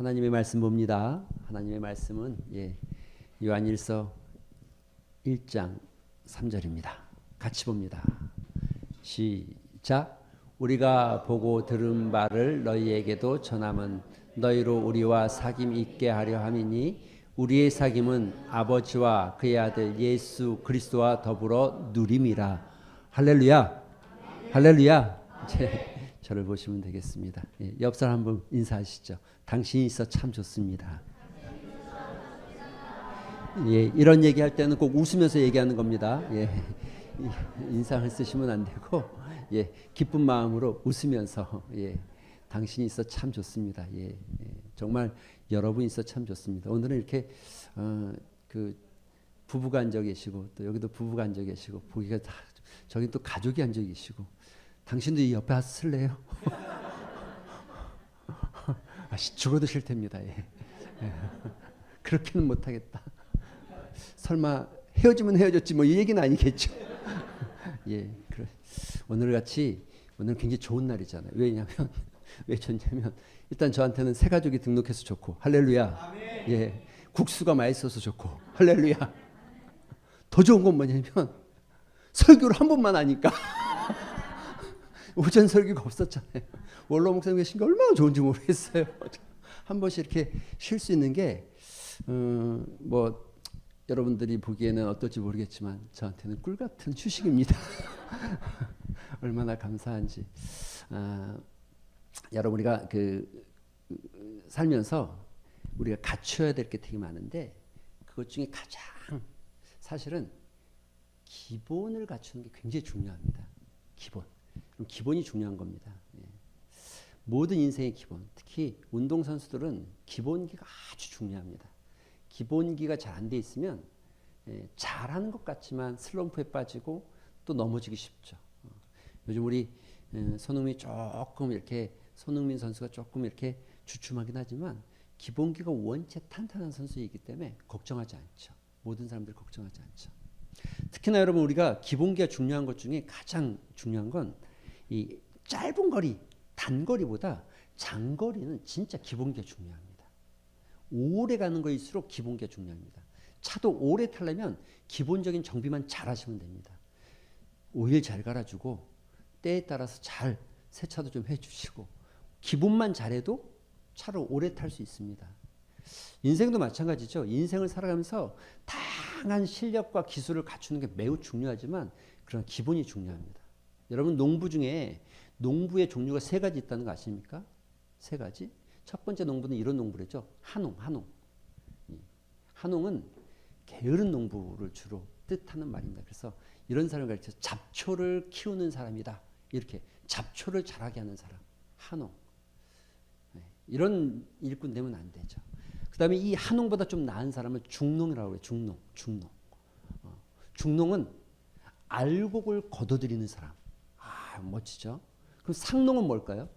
하나님의 말씀 봅니다. 하나님의 말씀은 요한일서 1장 3절입니다. 같이 봅니다. 시작. 우리가 보고 들은 바를 너희에게도 전함은 너희로 우리와 사귐 있게 하려 함이니 우리의 사귐은 아버지와 그의 아들 예수 그리스도와 더불어 누림이라. 할렐루야. 할렐루야. 저를 보시면 되겠습니다. 옆 사람 한번 인사하시죠. 당신이 있어 참 좋습니다. 이런 얘기할 때는 꼭 웃으면서 얘기하는 겁니다. 인상을 쓰시면 안 되고 기쁜 마음으로 웃으면서 당신이 있어 참 좋습니다. 정말 여러분이 있어 참 좋습니다. 오늘은 이렇게 그 부부가 앉아 계시고 또 여기도 부부가 앉아 계시고 보기가 다 저기 또 가족이 앉아 계시고 당신도 이 옆에 와서 쓸래요? 죽어도 싫답니다. 그렇게는 못하겠다. 설마 헤어지면 헤어졌지 뭐 이 얘기는 아니겠죠. 오늘 같이 오늘 굉장히 좋은 날이잖아요. 왜 좋냐면 일단 저한테는 새 가족이 등록해서 좋고 할렐루야. 국수가 맛있어서 좋고 할렐루야. 더 좋은 건 뭐냐면 설교를 한 번만 하니까 오전 설교가 없었잖아요. 원로 목사님 계신 게 얼마나 좋은지 모르겠어요. 한 번씩 이렇게 쉴 수 있는 게 뭐 여러분들이 보기에는 어떨지 모르겠지만 저한테는 꿀 같은 휴식입니다. 얼마나 감사한지. 여러분 우리가 살면서 우리가 갖춰야 될 게 되게 많은데 그것 중에 가장 사실은 기본을 갖추는 게 굉장히 중요합니다. 기본이 중요한 겁니다. 모든 인생의 기본, 특히 운동선수들은 기본기가 아주 중요합니다. 기본기가 잘 안 돼 있으면 잘하는 것 같지만 슬럼프에 빠지고 또 넘어지기 쉽죠. 요즘 우리 손흥민 선수가 조금 이렇게 주춤하긴 하지만 기본기가 원체 탄탄한 선수이기 때문에 걱정하지 않죠. 모든 사람들이 걱정하지 않죠. 특히나 여러분 우리가 기본기가 중요한 것 중에 가장 중요한 건 이 짧은 거리, 단거리보다 장거리는 진짜 기본기가 중요합니다. 오래 가는 거일수록 기본기가 중요합니다. 차도 오래 타려면 기본적인 정비만 잘 하시면 됩니다. 오일 잘 갈아주고 때에 따라서 잘 세차도 좀 해주시고 기본만 잘해도 차를 오래 탈 수 있습니다. 인생도 마찬가지죠. 인생을 살아가면서 다양한 실력과 기술을 갖추는 게 매우 중요하지만 그러나 기본이 중요합니다. 여러분 농부 중에 농부의 종류가 3가지 있다는 거 아십니까? 3가지. 첫 번째 농부는 이런 농부래죠. 한농은 게으른 농부를 주로 뜻하는 말입니다. 그래서 이런 사람을 가르쳐서 잡초를 키우는 사람이다. 이렇게 잡초를 잘하게 하는 사람. 한농. 이런 일꾼 되면 안 되죠. 그 다음에 이 한농보다 좀 나은 사람을 중농이라고 해요. 중농은 알곡을 걷어들이는 사람. 멋지죠. 그럼 상농은 뭘까요?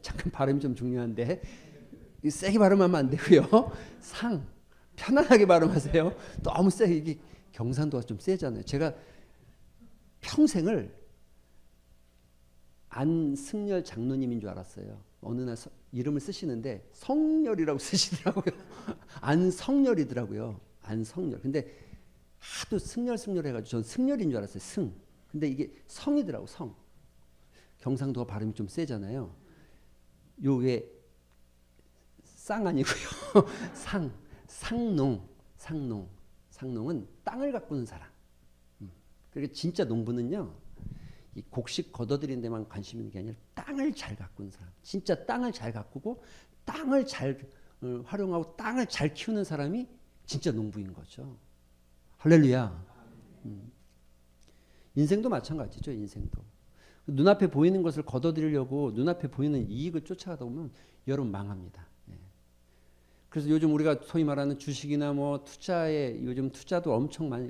잠깐 발음이 좀 중요한데 세게 발음하면 안 되고요. 편안하게 발음하세요. 너무 세게 이게 경상도가 좀 세잖아요. 제가 평생을 안승열 장로님인 줄 알았어요. 어느 날 이름을 쓰시는데 성열이라고 쓰시더라고요. 안성열이더라고요. 안성열. 근데 하도 승열 해가지고 전 승열인 줄 알았어요. 근데 이게 성이더라고. 성. 경상도가 발음이 좀 세잖아요. 요게 쌍 아니고요. 상농은 땅을 가꾸는 사람. 그러니까 진짜 농부는요. 이 곡식 걷어들이는 데만 관심 있는 게 아니라 땅을 잘 가꾸는 사람. 진짜 땅을 잘 가꾸고 땅을 잘 활용하고 땅을 잘 키우는 사람이 진짜 농부인 거죠. 할렐루야. 인생도 마찬가지죠. 인생도. 눈앞에 보이는 것을 걷어들이려고 눈앞에 보이는 이익을 쫓아가다 보면 여러분 망합니다. 그래서 요즘 우리가 소위 말하는 주식이나 뭐 투자에 요즘 투자도 엄청 많이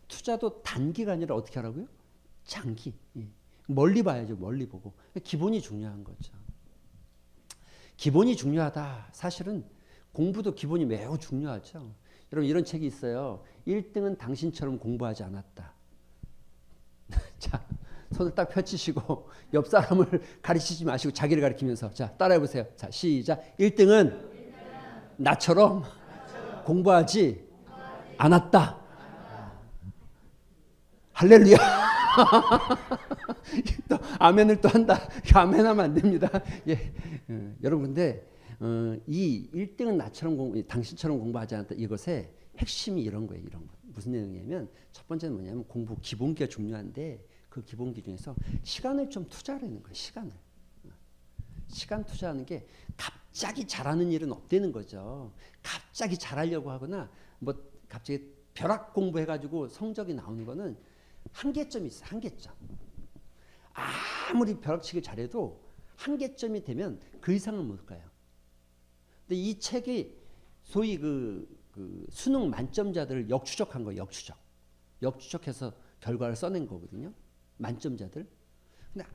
투자도 단기가 아니라 어떻게 하라고요? 장기. 멀리 봐야죠. 멀리 보고. 기본이 중요한 거죠. 기본이 중요하다. 사실은 공부도 기본이 매우 중요하죠. 여러분 이런 책이 있어요. 1등은 당신처럼 공부하지 않았다. 자, 손을 딱 펼치시고 옆 사람을 가르치지 마시고 자기를 가리키면서 자 따라해 보세요. 자 시작. 1등은 나처럼 공부하지 않았다. 할렐루야. 또 아멘을 또 한다. 아멘하면 안 됩니다. 예. 여러분 근데 이 1등은 나처럼 당신처럼 공부하지 않았다. 이것의 핵심이 이런 거예요. 이런 거. 무슨 내용이냐면 첫 번째는 뭐냐면 공부 기본기가 중요한데 그 기본기 중에서 시간을 좀 투자하는 거예요. 시간 투자하는 게 갑자기 잘하는 일은 없다는 거죠. 갑자기 잘하려고 하거나 뭐 갑자기 벼락 공부해가지고 성적이 나오는 거는 한계점이 있어요. 한계점. 아무리 벼락치기 잘해도 한계점이 되면 그 이상은 못 가요. 근데 이 책이 소위 그 수능 만점자들을 역추적한 거예요. 역추적해서 결과를 써낸 거거든요. 만점자들. 근데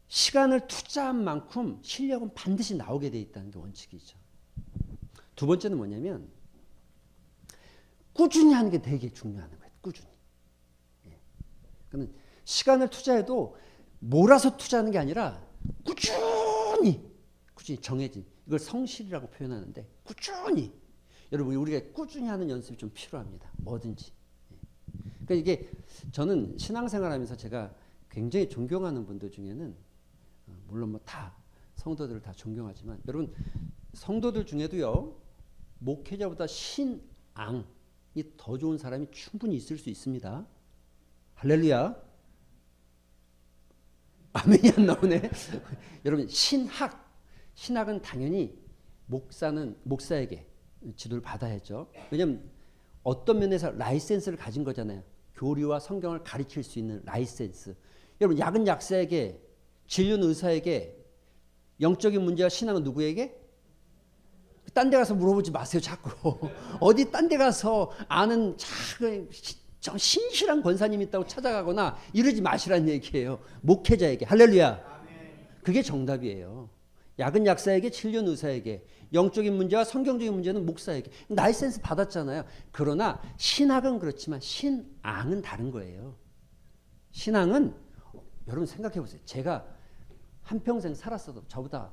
시간을 투자한 만큼 실력은 반드시 나오게 돼 있다는 게 원칙이죠. 두 번째는 뭐냐면 꾸준히 하는 게 되게 중요한 거예요. 꾸준히. 그러면 시간을 투자해도 몰아서 투자하는 게 아니라 꾸준히 정해진 이걸 성실이라고 표현하는데 꾸준히 여러분 우리가 꾸준히 하는 연습이 좀 필요합니다. 뭐든지. 그러니까 이게 저는 신앙생활하면서 제가 굉장히 존경하는 분들 중에는 물론 뭐 다 성도들을 다 존경하지만 여러분 성도들 중에도요 목회자보다 신앙이 더 좋은 사람이 충분히 있을 수 있습니다. 할렐루야. 아멘이 안 나오네. 여러분 신학은 당연히 목사에게 지도를 받아야죠. 왜냐하면 어떤 면에서 라이센스를 가진 거잖아요. 교리와 성경을 가르칠 수 있는 라이센스. 여러분 약은 약사에게 진료는 의사에게 영적인 문제와 신앙은 누구에게? 딴 데 가서 물어보지 마세요. 자꾸. 어디 딴 데 가서 아는 작은 신실한 권사님 있다고 찾아가거나 이러지 마시라는 얘기예요. 목회자에게. 할렐루야. 그게 정답이에요. 약은 약사에게, 진료는 의사에게, 영적인 문제와 성경적인 문제는 목사에게. 라이센스 받았잖아요. 그러나 신학은 그렇지만 신앙은 다른 거예요. 신앙은 여러분 생각해 보세요. 제가 한평생 살았어도 저보다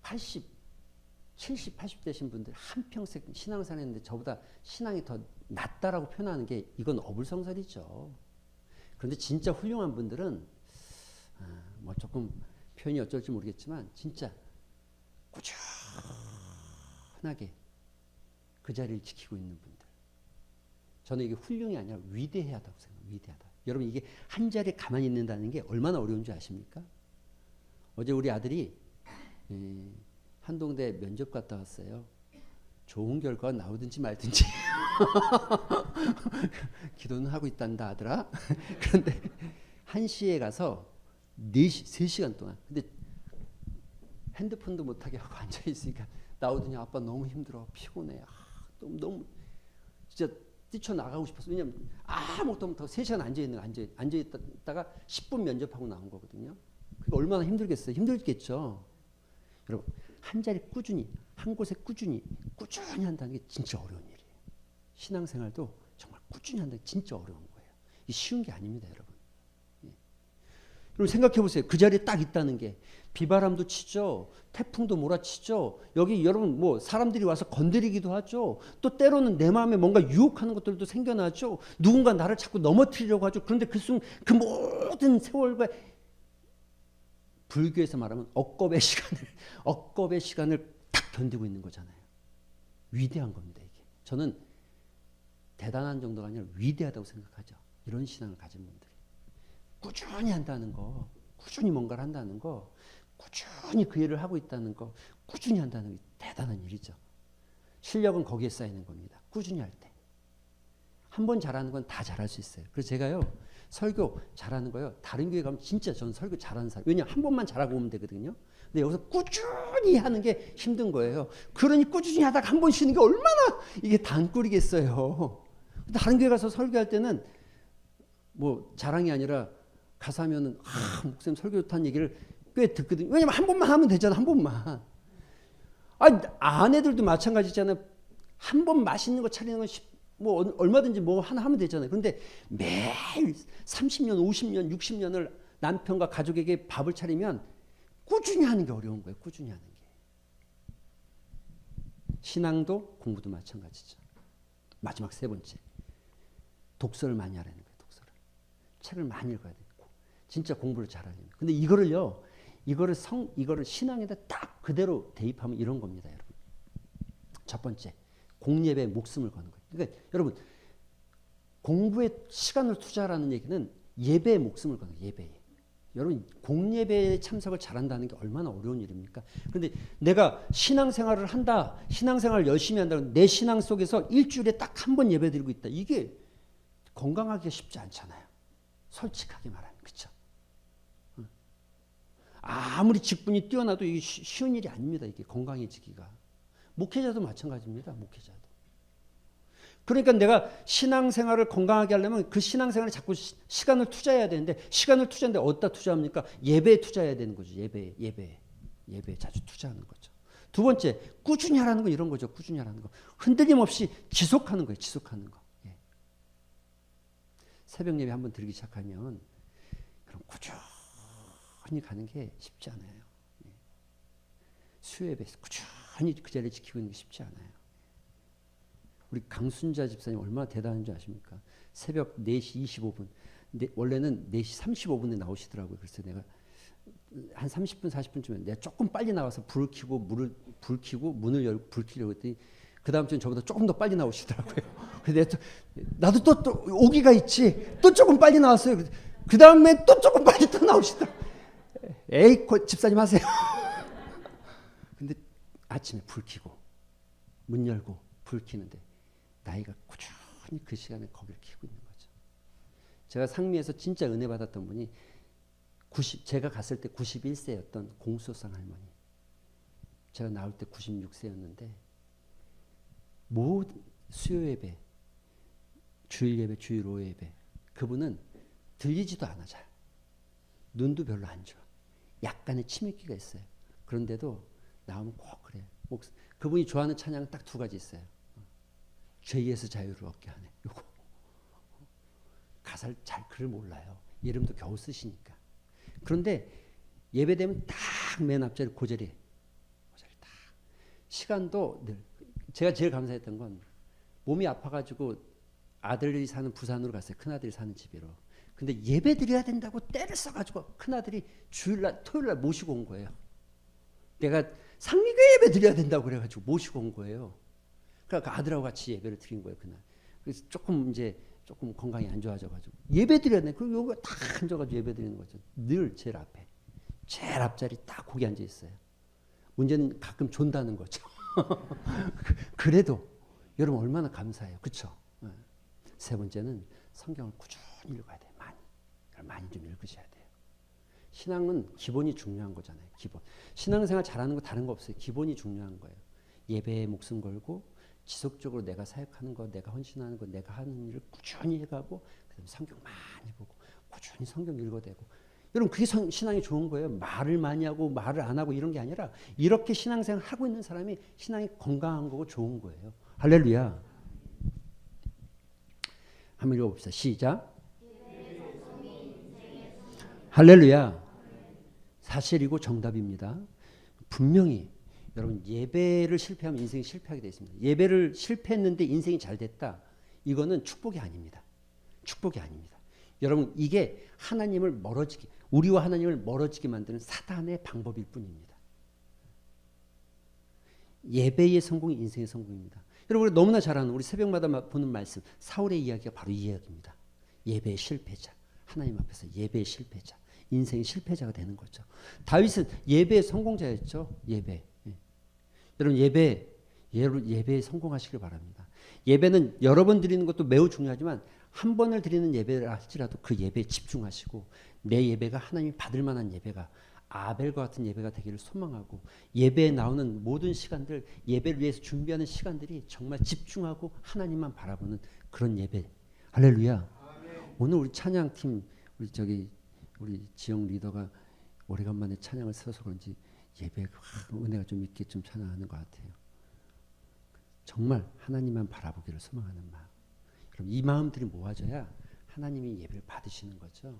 80, 70, 80 되신 분들 한평생 신앙생활 했는데 저보다 신앙이 더 낫다라고 표현하는 게 이건 어불성설이죠. 그런데 진짜 훌륭한 분들은 뭐 조금 표현이 어쩔지 모르겠지만 진짜 꾸준하게 그 자리를 지키고 있는 분들. 저는 이게 훌륭이 아니라 위대하다고 생각해요. 위대하다. 여러분 이게 한 자리에 가만히 있는다는 게 얼마나 어려운 줄 아십니까? 어제 우리 아들이 한동대 면접 갔다 왔어요. 좋은 결과가 나오든지 말든지 기도는 하고 있단다 아들아. 그런데 1시에 가서 3시간 동안 근데 핸드폰도 못하게 하고 앉아있으니까 나오더니 아빠 너무 힘들어 피곤해. 너무 진짜 뛰쳐나가고 싶었어. 왜냐면 아무것도 못하고 3시간 앉아있다가 10분 면접하고 나온 거거든요. 그게 얼마나 힘들겠어요. 힘들겠죠. 여러분 한 자리 꾸준히 한 곳에 꾸준히 한다는 게 진짜 어려운 일이에요. 신앙생활도 정말 꾸준히 한다는 게 진짜 어려운 거예요. 이게 쉬운 게 아닙니다. 여러분. 여러분 생각해 보세요. 그 자리에 딱 있다는 게 비바람도 치죠. 태풍도 몰아치죠. 여기 여러분 뭐 사람들이 와서 건드리기도 하죠. 또 때로는 내 마음에 뭔가 유혹하는 것들도 생겨나죠. 누군가 나를 자꾸 넘어뜨리려고 하죠. 그런데 그 모든 세월과 불교에서 말하면 억겁의 시간을 딱 견디고 있는 거잖아요. 위대한 겁니다. 이게. 저는 대단한 정도가 아니라 위대하다고 생각하죠. 이런 신앙을 가진 분들이. 꾸준히 한다는 거, 꾸준히 뭔가를 한다는 거, 꾸준히 그 일을 하고 있다는 거, 꾸준히 한다는 게 대단한 일이죠. 실력은 거기에 쌓이는 겁니다. 꾸준히 할 때. 한 번 잘하는 건 다 잘할 수 있어요. 그래서 제가요. 설교 잘하는 거요. 다른 교회 가면 진짜 저는 설교 잘하는 사람. 왜냐하면 한 번만 잘하고 오면 되거든요. 근데 여기서 꾸준히 하는 게 힘든 거예요. 그러니 꾸준히 하다가 한 번 쉬는 게 얼마나 이게 단꿀이겠어요. 다른 교회 가서 설교할 때는 뭐 자랑이 아니라 가서 하면은 목사님 설교 좋다는 얘기를 꽤 듣거든요. 왜냐면 한 번만 하면 되잖아. 한 번만. 아내들도 마찬가지잖아요. 한 번 맛있는 거 차리는 건 뭐 얼마든지 뭐 하나 하면 되잖아요. 그런데 매일 30년, 50년, 60년을 남편과 가족에게 밥을 차리면 꾸준히 하는 게 어려운 거예요. 꾸준히 하는 게. 신앙도 공부도 마찬가지죠. 마지막 세 번째. 독서를 많이 하라는 거예요. 독서를. 책을 많이 읽어야 되고. 진짜 공부를 잘하려면. 근데 이거를 신앙에다 딱 그대로 대입하면 이런 겁니다, 여러분. 첫 번째. 공예배에 목숨을 거는 거예요. 그러니까 여러분, 공부에 시간을 투자하라는 얘기는 예배에 목숨을 거는 거예요. 예배에. 여러분, 공예배에 참석을 잘한다는 게 얼마나 어려운 일입니까? 그런데 내가 신앙생활을 한다, 신앙생활을 열심히 한다면 내 신앙 속에서 일주일에 딱 한 번 예배 드리고 있다. 이게 건강하기가 쉽지 않잖아요. 솔직하게 말하면. 그렇죠? 아무리 직분이 뛰어나도 이게 쉬운 일이 아닙니다. 이게 건강해지기가. 목회자도 마찬가지입니다. 목회자도. 그러니까 내가 신앙생활을 건강하게 하려면 그 신앙생활에 자꾸 시간을 투자해야 되는데, 시간을 투자하는데 어디다 투자합니까? 예배에 투자해야 되는 거죠. 예배에 자주 투자하는 거죠. 두 번째, 꾸준히 하라는 건 이런 거죠. 꾸준히 하라는 거. 흔들림 없이 지속하는 거예요. 지속하는 거. 예. 새벽 예배 한번 드리기 시작하면 그럼 꾸준히 가는 게 쉽지 않아요. 예. 수요예배에서 꾸준히 그 자리에 지키고 있는 게 쉽지 않아요. 우리 강순자 집사님 얼마나 대단한지 아십니까? 새벽 4시 25분. 원래는 4시 35분에 나오시더라고요. 그래서 내가 한 30분, 40분쯤에 내가 조금 빨리 나와서 불을 켜고 문을 열고 불 켜려고 했더니 그 다음 주엔 저보다 조금 더 빨리 나오시더라고요. 그래서 나도 또 오기가 있지. 또 조금 빨리 나왔어요. 그 다음에 또 조금 빨리 또 나오시더라고요. 에이, 집사님 하세요. 근데 아침에 불 켜고 문 열고 불 켜는데 나이가 꾸준히 그 시간에 거기를 켜고 있는 거죠. 제가 상미에서 진짜 은혜 받았던 분이 제가 갔을 때 91세였던 공수상 할머니. 제가 나올 때 96세였는데 모든 수요 예배, 주일 예배, 주일 오후 예배 그분은 들리지도 않아 잘. 눈도 별로 안 좋아. 약간의 치매기가 있어요. 그런데도 나오면 꼭 그래요. 그분이 좋아하는 찬양은 딱 두 가지 있어요. 죄에서 자유를 얻게 하네. 요거. 가사를 잘 글을 몰라요. 이름도 겨우 쓰시니까. 그런데 예배되면 딱 맨 앞자리 고자리 딱. 시간도 늘. 제가 제일 감사했던 건 몸이 아파가지고 아들이 사는 부산으로 갔어요. 큰아들이 사는 집으로. 근데 예배 드려야 된다고 때를 써가지고 큰아들이 주일날 토요일날 모시고 온 거예요. 내가 상미교회 예배 드려야 된다고 그래가지고 모시고 온 거예요. 그러니까 아들하고 같이 예배를 드린 거예요 그날. 그래서 조금 건강이 안 좋아져가지고 예배 드려야 돼. 그리고 여기 딱 앉아가지고 예배 드리는 거죠. 늘 제일 앞에, 제일 앞자리 딱 거기 앉아 있어요. 문제는 가끔 존다는 거죠. 그래도 여러분 얼마나 감사해요, 그렇죠? 세 번째는 성경을 꾸준히 읽어야 돼요. 많이 좀 읽으셔야 돼요. 신앙은 기본이 중요한 거잖아요. 기본. 신앙생활 잘하는 거 다른 거 없어요. 기본이 중요한 거예요. 예배에 목숨 걸고 지속적으로 내가 사역하는 거, 내가 헌신하는 거, 내가 하는 일을 꾸준히 해가고 그다음에 성경 많이 보고 꾸준히 성경 읽어대고. 여러분 그게 신앙이 좋은 거예요. 말을 많이 하고 말을 안 하고 이런 게 아니라 이렇게 신앙생활 하고 있는 사람이 신앙이 건강한 거고 좋은 거예요. 할렐루야. 한번 읽어봅시다. 시작. 할렐루야. 사실이고 정답입니다. 분명히 여러분 예배를 실패하면 인생이 실패하게 되어 있습니다. 예배를 실패했는데 인생이 잘 됐다. 이거는 축복이 아닙니다. 축복이 아닙니다. 여러분 이게 우리와 하나님을 멀어지게 만드는 사단의 방법일 뿐입니다. 예배의 성공이 인생의 성공입니다. 여러분 너무나 잘 아는 우리 새벽마다 보는 말씀 사울의 이야기가 바로 이 이야기입니다. 예배의 실패자. 하나님 앞에서 예배의 실패자. 인생의 실패자가 되는 거죠. 다윗은 예배의 성공자였죠. 예배. 여러분 예배에 성공하시길 바랍니다. 예배는 여러 번 드리는 것도 매우 중요하지만 한 번을 드리는 예배를 할지라도 그 예배에 집중하시고 내 예배가 하나님이 받을 만한 예배가 아벨과 같은 예배가 되기를 소망하고 예배에 나오는 모든 시간들 예배를 위해서 준비하는 시간들이 정말 집중하고 하나님만 바라보는 그런 예배. 할렐루야. 아멘. 오늘 우리 찬양팀 우리 지영 리더가 오래간만에 찬양을 써서 그런지 예배가 은혜가 좀 있게 좀 찬양하는 것 같아요. 정말 하나님만 바라보기를 소망하는 마음. 그럼 이 마음들이 모아져야 하나님이 예배를 받으시는 거죠.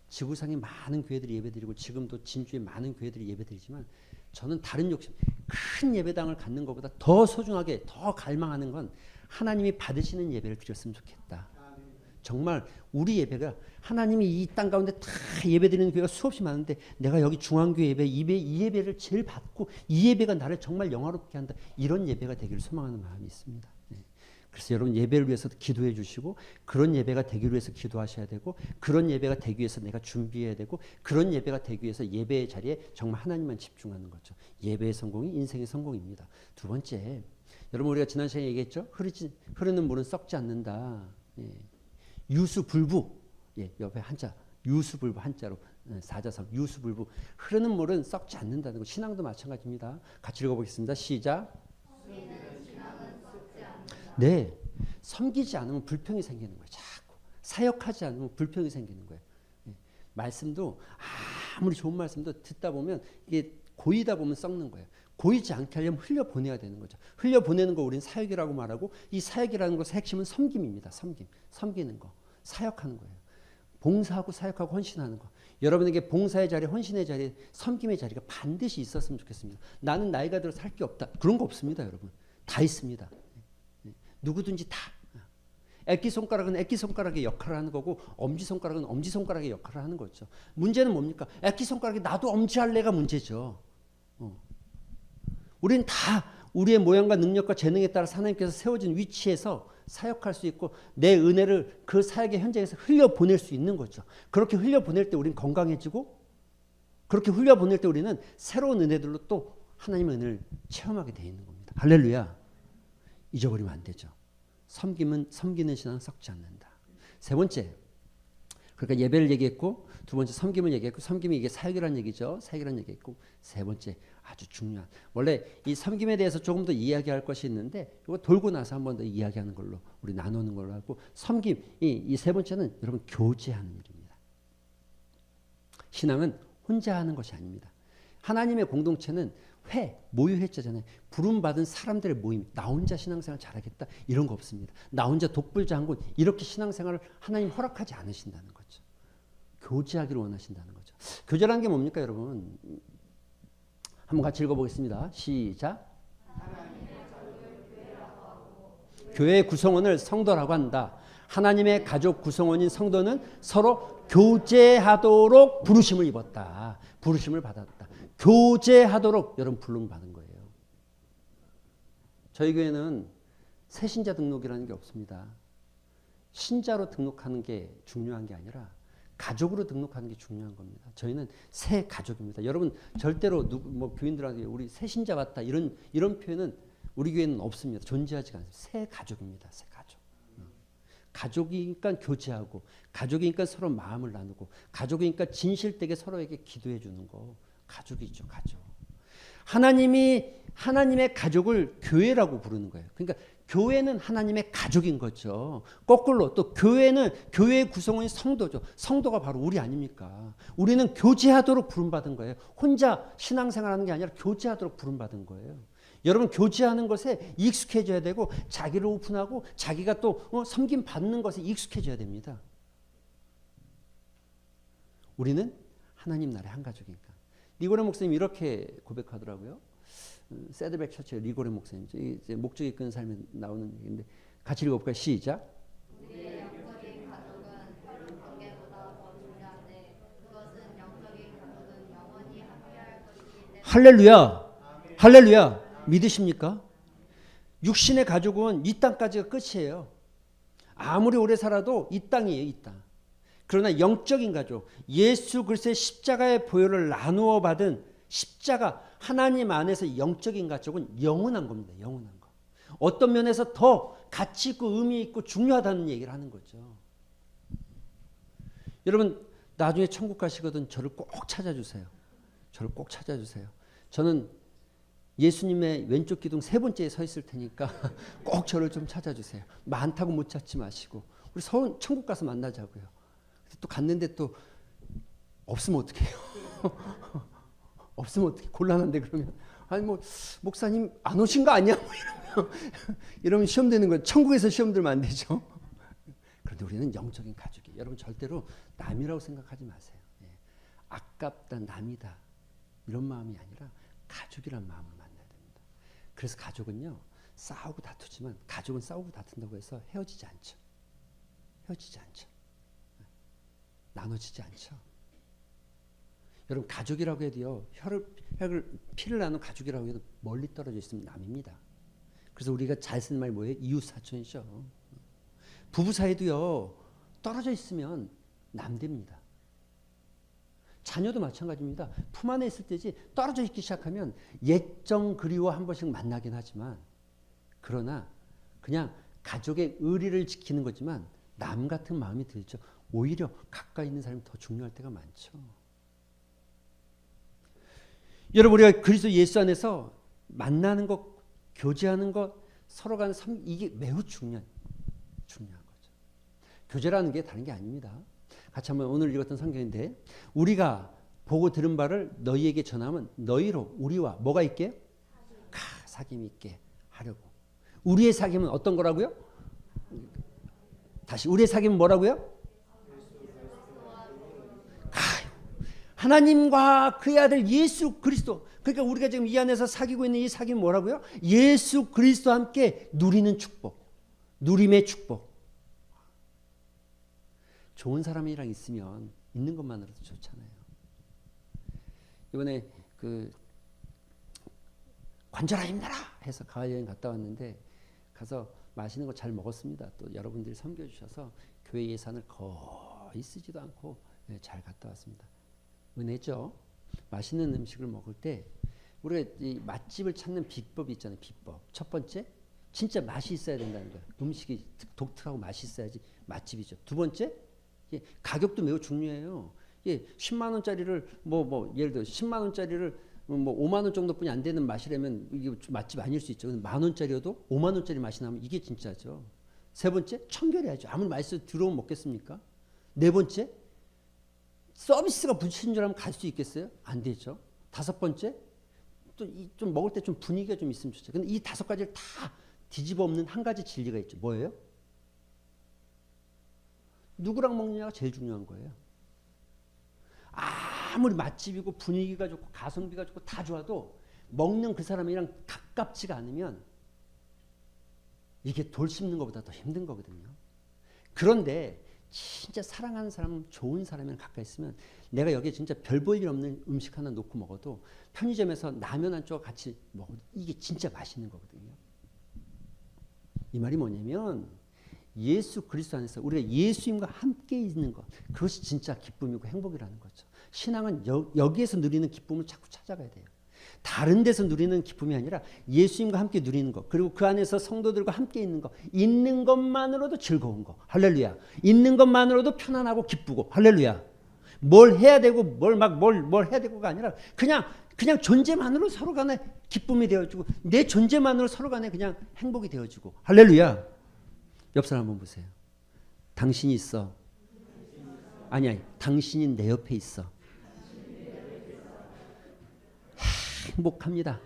지구상에 많은 교회들이 예배드리고 지금도 진주에 많은 교회들이 예배드리지만 저는 다른 욕심, 큰 예배당을 갖는 것보다 더 소중하게 더 갈망하는 건 하나님이 받으시는 예배를 드렸으면 좋겠다. 정말 우리 예배가 하나님이 이 땅 가운데 다 예배드리는 교회가 수없이 많은데 내가 여기 중앙교회 예배, 이 예배를 제일 받고 이 예배가 나를 정말 영화롭게 한다. 이런 예배가 되기를 소망하는 마음이 있습니다. 그래서 여러분 예배를 위해서도 기도해 주시고 그런 예배가 되기 위해서 기도하셔야 되고 그런 예배가 되기 위해서 내가 준비해야 되고 그런 예배가 되기 위해서 예배의 자리에 정말 하나님만 집중하는 거죠. 예배의 성공이 인생의 성공입니다. 두 번째, 여러분 우리가 지난 시간에 얘기했죠. 흐르는 물은 썩지 않는다. 유수불부. 옆에 한자 유수불부 한자로 사자성 유수불부. 흐르는 물은 썩지 않는다는 거. 신앙도 마찬가지입니다. 같이 읽어보겠습니다. 시작. 네, 섬기지 않으면 불평이 생기는 거예요. 자꾸 사역하지 않으면 불평이 생기는 거예요. 말씀도 아무리 좋은 말씀도 듣다 보면 이게 고이다 보면 썩는 거예요. 고이지 않게 하려면 흘려보내야 되는 거죠. 흘려보내는 거 우리는 사역이라고 말하고 이 사역이라는 것의 핵심은 섬김입니다. 섬기는 거, 사역하는 거예요. 봉사하고 사역하고 헌신하는 거. 여러분에게 봉사의 자리, 헌신의 자리, 섬김의 자리가 반드시 있었으면 좋겠습니다. 나는 나이가 들어서 할 게 없다. 그런 거 없습니다, 여러분. 다 있습니다. 누구든지 다. 액기손가락은 액기손가락의 역할을 하는 거고 엄지손가락은 엄지손가락의 역할을 하는 거죠. 문제는 뭡니까? 액기손가락이 나도 엄지할래가 문제죠. 우리는 다 우리의 모양과 능력과 재능에 따라 하나님께서 세워진 위치에서 사역할 수 있고 내 은혜를 그 사역의 현장에서 흘려보낼 수 있는 거죠. 그렇게 흘려보낼 때 우리는 건강해지고 그렇게 흘려보낼 때 우리는 새로운 은혜들로 또 하나님의 은혜를 체험하게 되어 있는 겁니다. 할렐루야. 잊어버리면 안 되죠. 섬기는 신앙은 썩지 않는다. 세 번째, 그러니까 예배를 얘기했고 두 번째 섬김을 얘기했고 섬김이 이게 사역이라는 얘기죠. 사역이라는 얘기했고 세 번째 아주 중요한 원래 이 섬김에 대해서 조금 더 이야기할 것이 있는데 이거 돌고 나서 한 번 더 이야기하는 걸로 우리 나누는 걸로 하고 섬김 이 세 번째는 여러분 교제하는 일입니다. 신앙은 혼자 하는 것이 아닙니다. 하나님의 공동체는 모유회자잖아요. 부름받은 사람들의 모임. 나 혼자 신앙생활 잘하겠다 이런 거 없습니다. 나 혼자 독불장군 이렇게 신앙생활을 하나님 허락하지 않으신다는 거죠. 교제하기를 원하신다는 거죠. 교제라는 게 뭡니까 여러분? 한번 같이 읽어보겠습니다. 시작. 교회의 구성원을 성도라고 한다. 하나님의 가족 구성원인 성도는 서로 교제하도록 부르심을 입었다. 부르심을 받았다. 교제하도록 여러분 부름 받은 거예요. 저희 교회는 새신자 등록이라는 게 없습니다. 신자로 등록하는 게 중요한 게 아니라 가족으로 등록하는 게 중요한 겁니다. 저희는 새 가족입니다. 여러분 절대로 교인들한테 우리 새신자 왔다 이런 표현은 우리 교회는 없습니다. 존재하지가 않습니다. 새 가족입니다. 새 가족. 가족이니까 교제하고 가족이니까 서로 마음을 나누고 가족이니까 진실되게 서로에게 기도해 주는 거. 가족이죠, 가족. 하나님의 가족을 교회라고 부르는 거예요. 그러니까 교회는 하나님의 가족인 거죠. 거꾸로 또 교회의 구성원이 성도죠. 성도가 바로 우리 아닙니까? 우리는 교제하도록 부름받은 거예요. 혼자 신앙생활하는 게 아니라 교제하도록 부름받은 거예요. 여러분 교제하는 것에 익숙해져야 되고 자기를 오픈하고 자기가 또 섬김 받는 것에 익숙해져야 됩니다. 우리는 하나님 나라의 한 가족이니까. 리고레 목사님 이렇게 고백하더라고요. 새드백 처치의 리고레 목사님. 이제 목적이 끈 삶에 나오는 얘기인데 같이 읽어볼까요? 시작. 우리의 영적인 가족은 혈육 관계보다 더 중요한데 그것은 영적인 가족은 영원히 함께할 것이기 때문에. 할렐루야. 할렐루야. 믿으십니까? 육신의 가족은 이 땅까지가 끝이에요. 아무리 오래 살아도 이 땅이에요. 이 땅. 그러나 영적인 가족, 예수 그리스도의 십자가의 보혈을 나누어 받은 십자가 하나님 안에서 영적인 가족은 영원한 겁니다. 영원한 거. 어떤 면에서 더 가치 있고 의미 있고 중요하다는 얘기를 하는 거죠. 여러분 나중에 천국 가시거든 저를 꼭 찾아주세요. 저를 꼭 찾아주세요. 저는 예수님의 왼쪽 기둥 세 번째에 서 있을 테니까 꼭 저를 좀 찾아주세요. 많다고 못 찾지 마시고 우리 천국 가서 만나자고요. 또 갔는데 또 없으면 어떡해요? 없으면 어떡해? 곤란한데 그러면 아니 목사님 안 오신 거 아니야? 이러면 시험 되는 거예요. 천국에서 시험 들면 안 되죠. 그런데 우리는 영적인 가족이에요. 여러분 절대로 남이라고 생각하지 마세요. 아깝다, 남이다 이런 마음이 아니라 가족이란 마음을 만나야 됩니다. 그래서 가족은요, 싸우고 다투지만 가족은 싸우고 다툰다고 해서 헤어지지 않죠. 헤어지지 않죠. 나눠지지 않죠. 여러분, 가족이라고 해도요, 피를 나눈 가족이라고 해도 멀리 떨어져 있으면 남입니다. 그래서 우리가 잘 쓰는 말이 뭐예요? 이웃사촌이죠. 부부 사이도요, 떨어져 있으면 남됩니다. 자녀도 마찬가지입니다. 품 안에 있을 때지 떨어져 있기 시작하면 옛정 그리워 한 번씩 만나긴 하지만, 그러나 그냥 가족의 의리를 지키는 거지만 남 같은 마음이 들죠. 오히려 가까이 있는 사람이 더 중요할 때가 많죠. 여러분, 우리가 그리스도 예수 안에서 만나는 것, 교제하는 것, 서로 간에 이게 매우 중요한 거죠. 교제라는 게 다른 게 아닙니다. 같이 한번 오늘 읽었던 성경인데, 우리가 보고 들은 바를 너희에게 전하면 너희로 우리와 뭐가 있게? 사귐이 있게 하려고. 우리의 사귐은 어떤 거라고요? 다시, 우리의 사귐은 뭐라고요? 하나님과 그의 아들 예수 그리스도. 그러니까 우리가 지금 이 안에서 사귀고 있는 이 사귐은 뭐라고요? 예수 그리스도와 함께 누리는 축복, 누림의 축복. 좋은 사람이랑 있으면 있는 것만으로도 좋잖아요. 이번에 그 관절아 힘내라 해서 가을 여행 갔다 왔는데, 가서 맛있는 거 잘 먹었습니다. 또 여러분들이 섬겨주셔서 교회 예산을 거의 쓰지도 않고 잘 갔다 왔습니다. 은혜죠. 맛있는 음식을 먹을 때 우리가 이 맛집을 찾는 비법이 있잖아요. 비법. 첫 번째, 진짜 맛이 있어야 된다는 거예요. 음식이 독특하고 맛이 있어야지 맛집이죠. 두 번째, 가격도 매우 중요해요. 10만 원짜리를 예를 들어 10만 원짜리를 5만 원 정도뿐이 안 되는 맛이라면 이게 맛집 아닐 수 있죠. 근데 만 원짜리여도 5만 원짜리 맛이 나면 이게 진짜죠. 세 번째, 청결해야죠. 아무리 맛있어도 들어오면 먹겠습니까? 네 번째, 서비스가 붙인 줄 알면 갈 수 있겠어요? 안 되죠. 다섯 번째, 또 좀 먹을 때 좀 분위기가 좀 있으면 좋죠. 근데 이 다섯 가지를 다 뒤집어 엎는 한 가지 진리가 있죠. 뭐예요? 누구랑 먹느냐가 제일 중요한 거예요. 아무리 맛집이고 분위기가 좋고 가성비가 좋고 다 좋아도 먹는 그 사람이랑 가깝지가 않으면 이게 돌 씹는 것보다 더 힘든 거거든요. 그런데 진짜 사랑하는 사람, 좋은 사람이랑 가까이 있으면 내가 여기에 진짜 별 볼 일 없는 음식 하나 놓고 먹어도 편의점에서 라면 한 조각 같이 먹어도 이게 진짜 맛있는 거거든요. 이 말이 뭐냐면, 예수 그리스도 안에서 우리가 예수님과 함께 있는 것, 그것이 진짜 기쁨이고 행복이라는 거죠. 신앙은 여기에서 누리는 기쁨을 자꾸 찾아가야 돼요. 다른 데서 누리는 기쁨이 아니라 예수님과 함께 누리는 것, 그리고 그 안에서 성도들과 함께 있는 것, 있는 것만으로도 즐거운 것, 할렐루야. 있는 것만으로도 편안하고 기쁘고, 할렐루야. 뭘 해야 되고 뭘 해야 되고가 아니라 그냥 존재만으로 서로 간에 기쁨이 되어주고, 내 존재만으로 서로 간에 그냥 행복이 되어주고, 할렐루야. 옆 사람 한번 보세요. 당신이 있어. 아니, 당신이 내 옆에 있어. 행복합니다.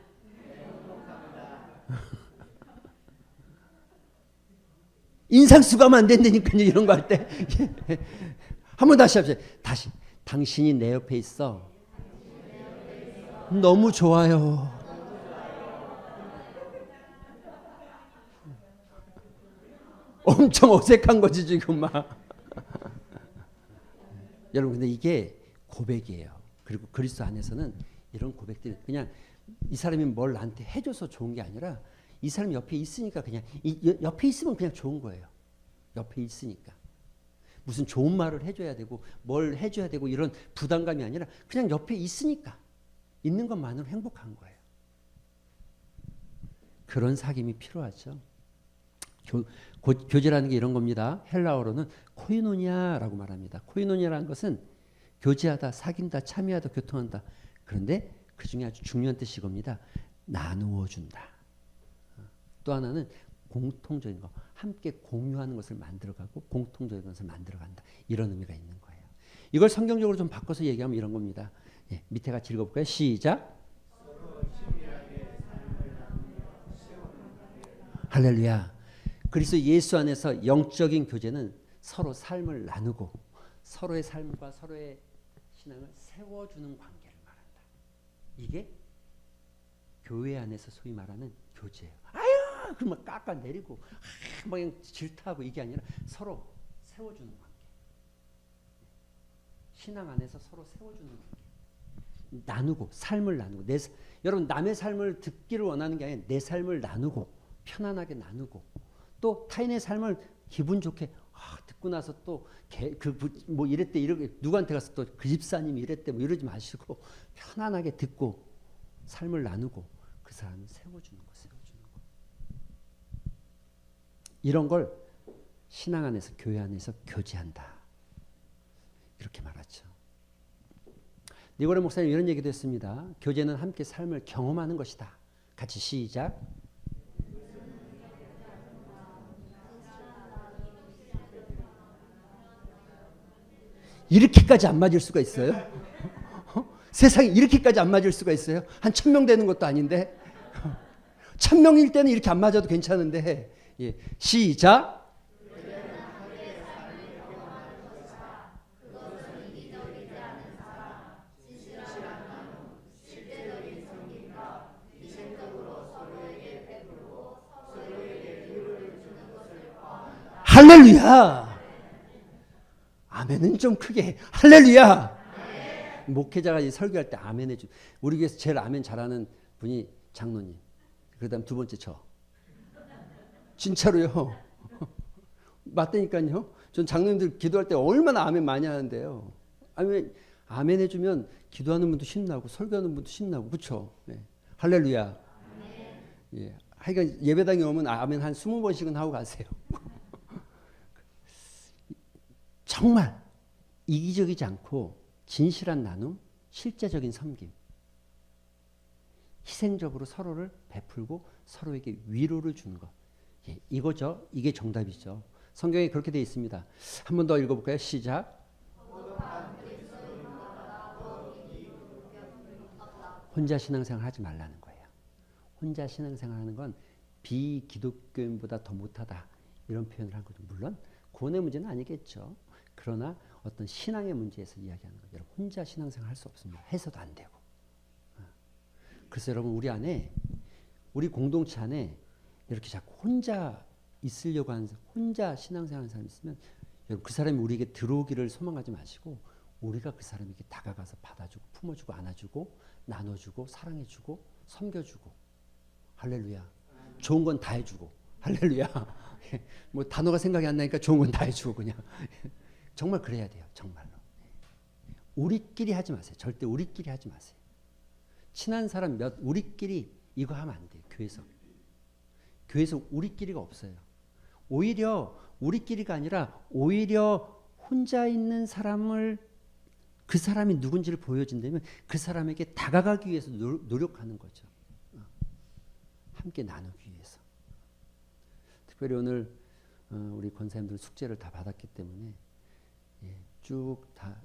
인상수가면 안 된다니까요. 이런 거 할 때. 한번 다시 합시다. 다시. 당신이 내 옆에 있어. 너무 좋아요. 엄청 어색한 거지 지금 막. 여러분, 근데 이게 고백이에요. 그리고 그리스도 안에서는 이런 고백들이 그냥 이 사람이 뭘 나한테 해줘서 좋은 게 아니라 이 사람 옆에 있으니까 그냥 옆에 있으면 그냥 좋은 거예요. 옆에 있으니까. 무슨 좋은 말을 해줘야 되고 뭘 해줘야 되고 이런 부담감이 아니라 그냥 옆에 있으니까 있는 것만으로 행복한 거예요. 그런 사귐이 필요하죠. 교제라는 게 이런 겁니다. 헬라어로는 코이노니아라고 말합니다. 코이노니아라는 것은 교제하다, 사귄다, 참여하다, 교통한다. 그런데 그 중에 아주 중요한 뜻이 이겁니다. 나누어 준다. 또 하나는 공통적인 거, 함께 공유하는 것을 만들어가고 공통적인 것을 만들어간다. 이런 의미가 있는 거예요. 이걸 성경적으로 좀 바꿔서 얘기하면 이런 겁니다. 밑에 같이 읽어볼까요? 시작. 할렐루야. 그리스도 예수 안에서 영적인 교제는 서로 삶을 나누고 서로의 삶과 서로의 신앙을 세워주는 관계를 말한다. 이게 교회 안에서 소위 말하는 교제예요. 아유, 그막 깎아내리고 막 그냥 질타하고 이게 아니라 서로 세워주는 관계. 신앙 안에서 서로 세워주는 관계. 나누고 삶을 나누고 여러분 남의 삶을 듣기를 원하는 게 아니라 내 삶을 나누고 편안하게 나누고 또 타인의 삶을 기분 좋게 듣고 나서 또 뭐 이랬대 이렇게 누구한테 가서 또 그 집사님이 이랬대 뭐 이러지 마시고 편안하게 듣고 삶을 나누고 그 사람을 세워주는 거. 이런 걸 신앙 안에서 교회 안에서 교제한다. 이렇게 말하죠. 니고레 목사님 이런 얘기도 했습니다. 교제는 함께 삶을 경험하는 것이다. 같이 시작. 이렇게까지 안 맞을 수가 있어요? 세상에 이렇게까지 안 맞을 수가 있어요? 한 1000명 되는 것도 아닌데 1000명일 때는 이렇게 안 맞아도 괜찮은데 예. 시작. 할렐루야. 아멘은 좀 크게. 할렐루야. 목회자가 설교할 때 아멘 해줘. 우리 교회에서 제일 아멘 잘하는 분이 장로님. 그다음 두 번째 저. 진짜로요. 맞다니까요. 전 장로님들 기도할 때 얼마나 아멘 많이 하는데요. 아멘 해주면 기도하는 분도 신나고 설교하는 분도 신나고 그렇죠. 네. 할렐루야. 예. 하여간 예배당에 오면 아멘 한 20번씩은 하고 가세요. 정말 이기적이지 않고 진실한 나눔, 실제적인 섬김, 희생적으로 서로를 베풀고 서로에게 위로를 주는 것. 예, 이거죠. 이게 정답이죠. 성경에 그렇게 되어 있습니다. 한 번 더 읽어볼까요? 시작. 혼자 신앙생활 하지 말라는 거예요. 혼자 신앙생활 하는 건 비기독교인보다 더 못하다. 이런 표현을 한 거죠. 물론 구원의 문제는 아니겠죠. 그러나 어떤 신앙의 문제에서 이야기하는 거예요. 여러분 혼자 신앙생활 할 수 없습니다. 해서도 안 되고. 그래서 여러분 우리 공동체 안에 이렇게 자꾸 혼자 있으려고 하는 혼자 신앙생활 하는 사람이 있으면 여러분 그 사람이 우리에게 들어오기를 소망하지 마시고 우리가 그 사람에게 다가가서 받아주고 품어주고 안아주고 나눠주고 사랑해주고 섬겨주고 할렐루야. 좋은 건 다 해주고 할렐루야. 뭐 단어가 생각이 안 나니까 좋은 건 다 해주고 그냥 정말 그래야 돼요. 정말로. 우리끼리 하지 마세요. 절대 우리끼리 하지 마세요. 친한 사람 우리끼리 이거 하면 안 돼요. 교회에서 우리끼리가 없어요. 오히려 우리끼리가 아니라 오히려 혼자 있는 사람을 그 사람이 누군지를 보여준다면 그 사람에게 다가가기 위해서 노력하는 거죠. 함께 나누기 위해서. 특별히 오늘 우리 권사님들 숙제를 다 받았기 때문에 쭉 다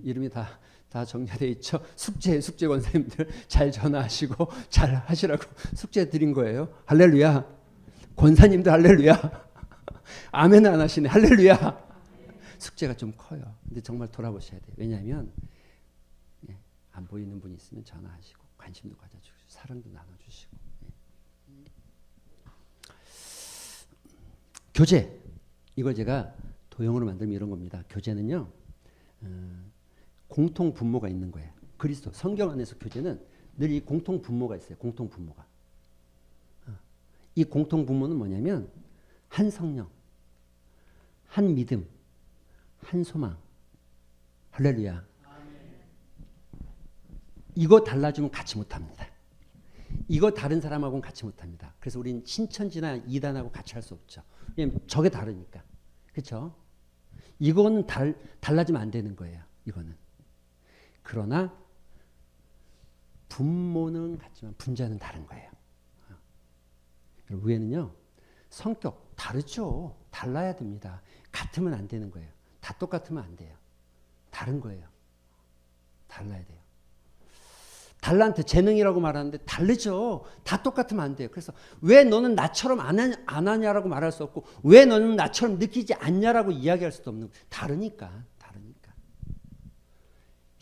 이름이 다 정리되어 있죠. 숙제 권사님들 잘 전화하시고 잘 하시라고 숙제 드린 거예요. 할렐루야. 권사님도 할렐루야. 아멘 안 하시네. 할렐루야. 숙제가 좀 커요. 근데 정말 돌아보셔야 돼요. 왜냐하면 안 보이는 분이 있으면 전화하시고 관심도 가져주시고 사랑도 나눠주시고. 교제. 이걸 제가 도형으로 만들면 이런 겁니다. 교제는요. 공통 분모가 있는 거예요. 그리스도 성경 안에서 교제는 늘 이 공통 분모가 있어요. 공통 분모가. 이 공통 분모는 뭐냐면 한 성령, 한 믿음, 한 소망. 할렐루야. 이거 달라지면 같이 못합니다. 이거 다른 사람하고는 같이 못합니다. 그래서 우린 신천지나 이단하고 같이 할 수 없죠. 왜냐하면 저게 다르니까. 그렇죠? 이거는 달라지면 안 되는 거예요. 이거는. 그러나 분모는 같지만 분자는 다른 거예요. 위에는요. 성격 다르죠. 달라야 됩니다. 같으면 안 되는 거예요. 다 똑같으면 안 돼요. 다른 거예요. 달라야 돼요. 달란트 재능이라고 말하는데 다르죠. 다 똑같으면 안 돼요. 그래서 왜 너는 나처럼 안 하냐라고 말할 수 없고 왜 너는 나처럼 느끼지 않냐라고 이야기할 수도 없는 거예요. 다르니까.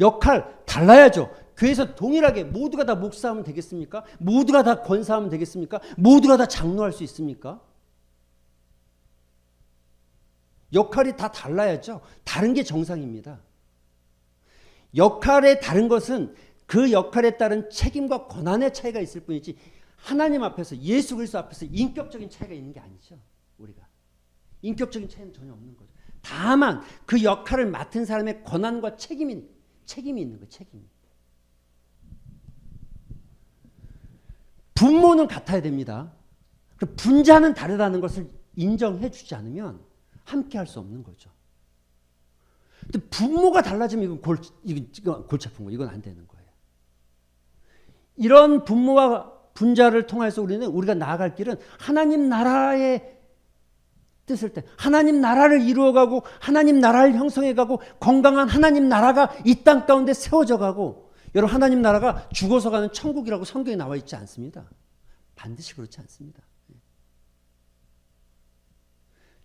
역할 달라야죠. 교회에서 동일하게 모두가 다 목사하면 되겠습니까? 모두가 다 권사하면 되겠습니까? 모두가 다 장로할 수 있습니까? 역할이 다 달라야죠. 다른 게 정상입니다. 역할의 다른 것은 그 역할에 따른 책임과 권한의 차이가 있을 뿐이지 하나님 앞에서 예수 그리스도 앞에서 인격적인 차이가 있는 게 아니죠. 우리가 인격적인 차이는 전혀 없는 거죠. 다만 그 역할을 맡은 사람의 권한과 책임이 있는 거예요. 책임이. 분모는 같아야 됩니다. 분자는 다르다는 것을 인정해 주지 않으면 함께 할 수 없는 거죠. 근데 분모가 달라지면 이건 골치 아픈 거예요. 이건 안 되는 거예요. 이런 분모와 분자를 통해서 우리가 나아갈 길은 하나님 나라의 뜻을 때 하나님 나라를 이루어가고 하나님 나라를 형성해가고 건강한 하나님 나라가 이 땅 가운데 세워져 가고 여러분 하나님 나라가 죽어서 가는 천국이라고 성경에 나와 있지 않습니다. 반드시 그렇지 않습니다.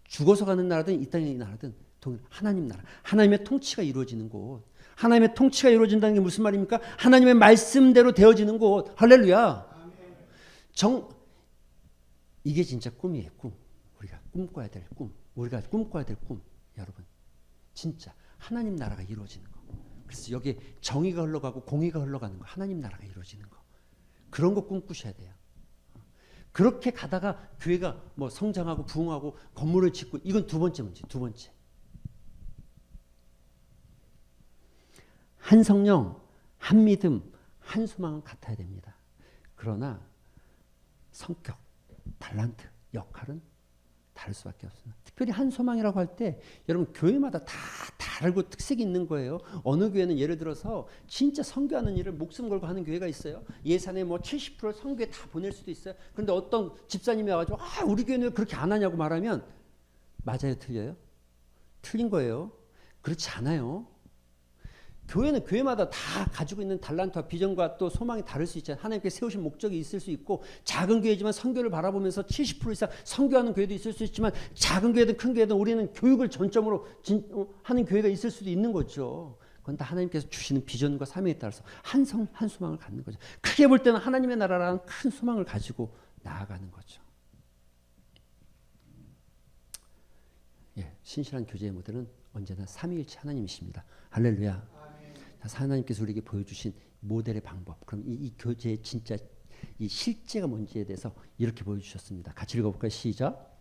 죽어서 가는 나라든 이 땅의 나라든 하나님 나라, 하나님의 통치가 이루어지는 곳. 하나님의 통치가 이루어진다는 게 무슨 말입니까? 하나님의 말씀대로 되어지는 곳. 할렐루야. 이게 진짜 꿈이에요. 꿈. 우리가 꿈꿔야 될 꿈. 우리가 꿈꿔야 될 꿈. 여러분 진짜 하나님 나라가 이루어지는 거. 그래서 여기에 정의가 흘러가고 공의가 흘러가는 거. 하나님 나라가 이루어지는 거. 그런 거 꿈꾸셔야 돼요. 그렇게 가다가 교회가 뭐 성장하고 부흥하고 건물을 짓고 이건 두 번째 문제. 두 번째. 한 성령, 한 믿음, 한 소망은 같아야 됩니다. 그러나 성격, 달란트, 역할은 다를 수밖에 없습니다. 특별히 한 소망이라고 할 때 여러분 교회마다 다 다르고 특색이 있는 거예요. 어느 교회는 예를 들어서 진짜 선교하는 일을 목숨 걸고 하는 교회가 있어요. 예산의 뭐 70%를 선교에 다 보낼 수도 있어요. 그런데 어떤 집사님이 와가지고 우리 교회는 왜 그렇게 안 하냐고 말하면 맞아요, 틀려요? 틀린 거예요. 그렇지 않아요. 교회는 교회마다 다 가지고 있는 달란트와 비전과 또 소망이 다를 수 있잖아요. 하나님께 세우신 목적이 있을 수 있고 작은 교회지만 선교를 바라보면서 70% 이상 선교하는 교회도 있을 수 있지만 작은 교회든 큰 교회든 우리는 교육을 전점으로 하는 교회가 있을 수도 있는 거죠. 그건 다 하나님께서 주시는 비전과 사명에 따라서 한 소망을 갖는 거죠. 크게 볼 때는 하나님의 나라라는 큰 소망을 가지고 나아가는 거죠. 예, 신실한 교제의 모델은 언제나 삼위일체 하나님이십니다. 할렐루야. 하나님께서 우리에게 보여주신 모델의 방법. 그럼 이 교제의 진짜 이 실제가 뭔지에 대해서 이렇게 보여주셨습니다. 같이 읽어볼까요? 시작.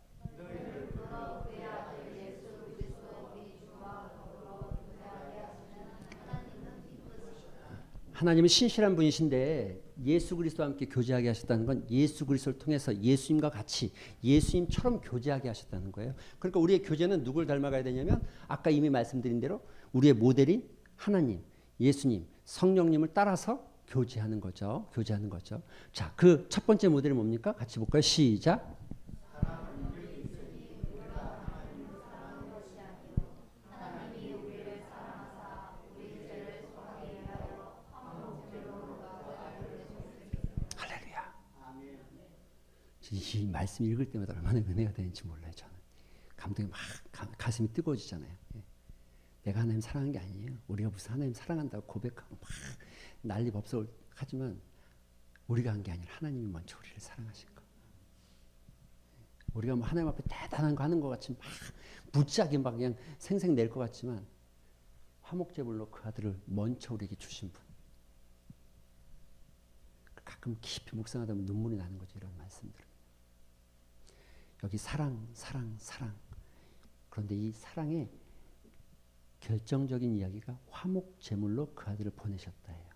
하나님은 신실한 분이신데 예수 그리스도와 함께 교제하게 하셨다는 건 예수 그리스도를 통해서 예수님과 같이 예수님처럼 교제하게 하셨다는 거예요. 그러니까 우리의 교제는 누굴 닮아가야 되냐면 아까 이미 말씀드린 대로 우리의 모델인 하나님, 예수님, 성령님을 따라서 교제하는 거죠. 교제하는 거죠. 자, 그 첫 번째 모델이 뭡니까? 같이 볼까요? 시작. 할렐루야. 이 말씀 읽을 때마다 얼마나 은혜가 되는지 몰라요. 저는 감동이 막 가슴이 뜨거워지잖아요. 내가 하나님 사랑한 게 아니에요. 우리가 무슨 하나님 사랑한다고 고백하고 막 난리법석 하지만 우리가 한 게 아니라 하나님이 먼저 우리를 사랑하신 거. 우리가 뭐 하나님 앞에 대단한 거 하는 것 같이 막 무지하게 막 그냥 생생 낼 것 같지만 화목제물로 그 아들을 먼저 우리에게 주신 분. 가끔 깊이 묵상하다 보면 눈물이 나는 거죠. 이런 말씀들. 여기 사랑. 그런데 이 사랑의 결정적인 이야기가 화목 제물로 그 아들을 보내셨다 해요.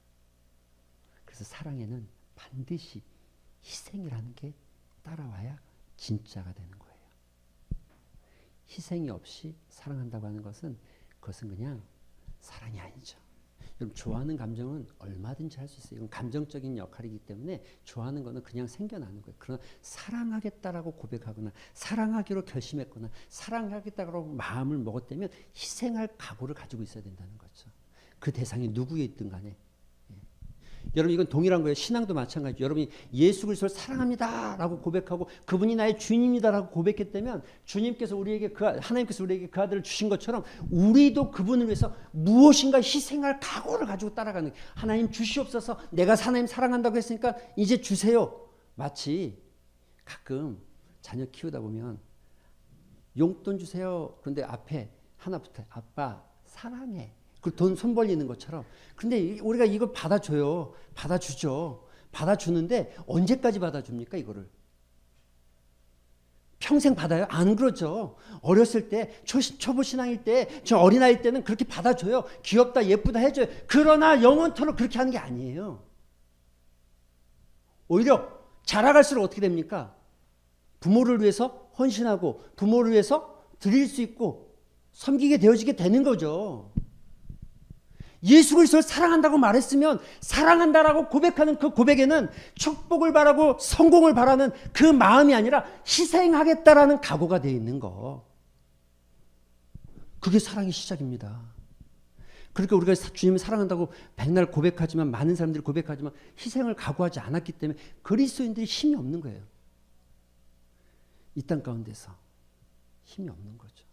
그래서 사랑에는 반드시 희생이라는 게 따라와야 진짜가 되는 거예요. 희생이 없이 사랑한다고 하는 것은 그것은 그냥 사랑이 아니죠. 여러분 좋아하는 감정은 얼마든지 할 수 있어요. 이건 감정적인 역할이기 때문에 좋아하는 거는 그냥 생겨나는 거예요. 그러나 사랑하겠다라고 고백하거나 사랑하기로 결심했거나 사랑하겠다라고 마음을 먹었다면 희생할 각오를 가지고 있어야 된다는 거죠. 그 대상이 누구였든 간에. 여러분 이건 동일한 거예요. 신앙도 마찬가지죠. 여러분이 예수 그리스도를 사랑합니다라고 고백하고 그분이 나의 주님이다라고 고백했다면 주님께서 우리에게 하나님께서 우리에게 그 아들을 주신 것처럼 우리도 그분을 위해서 무엇인가 희생할 각오를 가지고 따라가는 거예요. 하나님 주시옵소서. 내가 하나님 사랑한다고 했으니까 이제 주세요. 마치 가끔 자녀 키우다 보면 용돈 주세요. 그런데 앞에 하나 붙어요. 아빠 사랑해. 그 돈 손 벌리는 것처럼. 근데 우리가 이걸 받아줘요. 받아주죠. 받아주는데 언제까지 받아줍니까 이거를? 평생 받아요? 안 그렇죠. 어렸을 때 초보 신앙일 때 저 어린아이 때는 그렇게 받아줘요. 귀엽다 예쁘다 해줘요. 그러나 영원토록 그렇게 하는 게 아니에요. 오히려 자라갈수록 어떻게 됩니까? 부모를 위해서 헌신하고 부모를 위해서 드릴 수 있고 섬기게 되어지게 되는 거죠. 예수 그리스도를 사랑한다고 말했으면 사랑한다라고 고백하는 그 고백에는 축복을 바라고 성공을 바라는 그 마음이 아니라 희생하겠다라는 각오가 되어 있는 거. 그게 사랑의 시작입니다. 그러니까 우리가 주님을 사랑한다고 백날 고백하지만 많은 사람들이 고백하지만 희생을 각오하지 않았기 때문에 그리스도인들이 힘이 없는 거예요. 이 땅 가운데서 힘이 없는 거죠.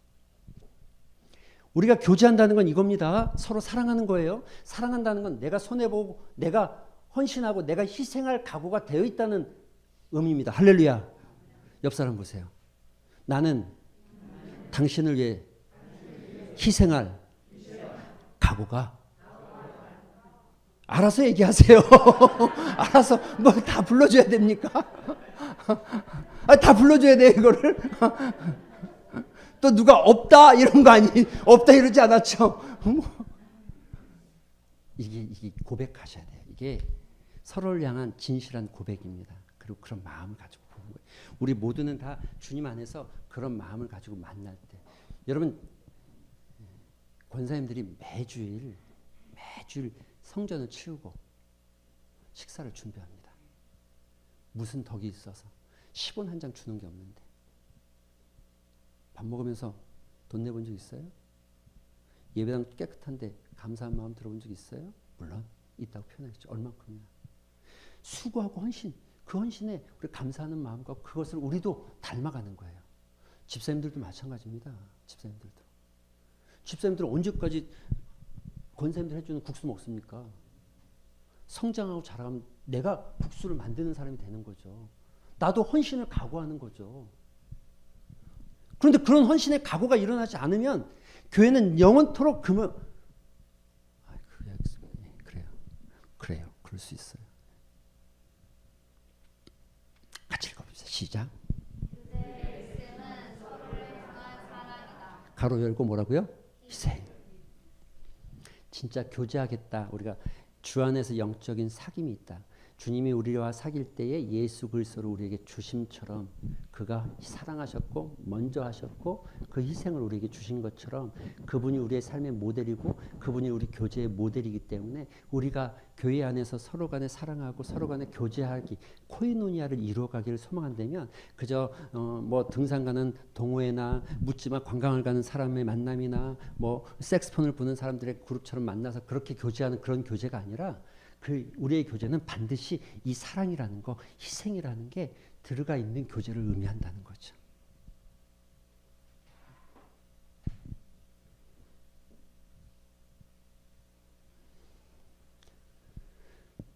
우리가 교제한다는 건 이겁니다. 서로 사랑하는 거예요. 사랑한다는 건 내가 손해보고 내가 헌신하고 내가 희생할 각오가 되어 있다는 의미입니다. 할렐루야. 옆 사람 보세요. 나는 당신을 위해 희생할 각오가. 알아서 얘기하세요. 알아서 뭐 다 불러줘야 됩니까? 다 불러줘야 돼요 이거를. 또 누가 없다 이런 거 아니? 없다 이러지 않았죠? 이게 고백하셔야 돼요. 이게 서로를 향한 진실한 고백입니다. 그리고 그런 마음을 가지고 보는 거예요. 우리 모두는 다 주님 안에서 그런 마음을 가지고 만날 때, 여러분 권사님들이 매주일 성전을 치우고 식사를 준비합니다. 무슨 덕이 있어서 10원 한 장 주는 게 없는데. 밥 먹으면서 돈 내본 적 있어요? 예배당 깨끗한데 감사한 마음 들어본 적 있어요? 물론 있다고 표현하겠죠. 얼만큼이나. 수고하고 헌신, 그 헌신에 우리 감사하는 마음과 그것을 우리도 닮아가는 거예요. 집사님들도 마찬가지입니다. 집사님들은 언제까지 권사님들 해주는 국수 먹습니까? 성장하고 자라가면 내가 국수를 만드는 사람이 되는 거죠. 나도 헌신을 각오하는 거죠. 그런데 그런 헌신의 각오가 일어나지 않으면 교회는 영원토록 그래요. 그럴 수 있어요. 같이 읽어봅시다. 시작. 가로 열고 뭐라고요? 희생. 진짜 교제하겠다. 우리가 주 안에서 영적인 사귐이 있다. 주님이 우리와 사귈 때에 예수 그리스도를 우리에게 주심처럼 그가 사랑하셨고 먼저 하셨고 그 희생을 우리에게 주신 것처럼 그분이 우리의 삶의 모델이고 그분이 우리 교제의 모델이기 때문에 우리가 교회 안에서 서로 간에 사랑하고 서로 간에 교제하기 코이노니아를 이루어가기를 소망한다면 그저 뭐 등산 가는 동호회나 묻지마 관광을 가는 사람의 만남이나 뭐 색스폰을 부는 사람들의 그룹처럼 만나서 그렇게 교제하는 그런 교제가 아니라 우리의 교제는 반드시 이 사랑이라는 거, 희생이라는 게 들어가 있는 교제를 의미한다는 거죠.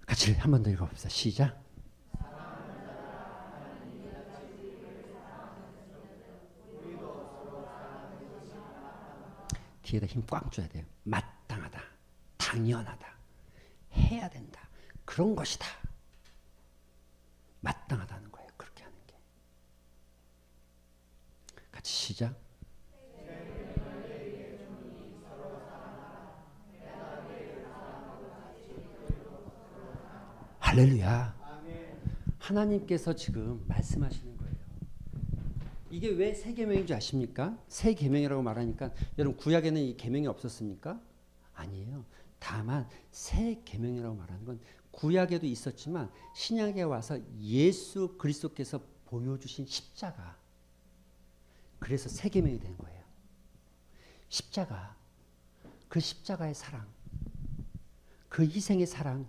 같이 한 번 더 읽어봅시다. 시작. 뒤에다 힘 꽉 줘야 돼요. 마땅하다, 당연하다, 해야 된다. 그런 것이다. 마땅하다는 거예요. 그렇게 하는 게. 같이 시작. 할렐루야. 하나님께서 지금 말씀하시는 거예요. 이게 왜 새 계명인지 아십니까? 새 계명이라고 말하니까 여러분 구약에는 이 계명이 없었습니까? 아니에요. 다만 새 계명이라고 말하는 건 구약에도 있었지만 신약에 와서 예수 그리스도께서 보여주신 십자가, 그래서 새 계명이 된 거예요. 십자가, 그 십자가의 사랑, 그 희생의 사랑,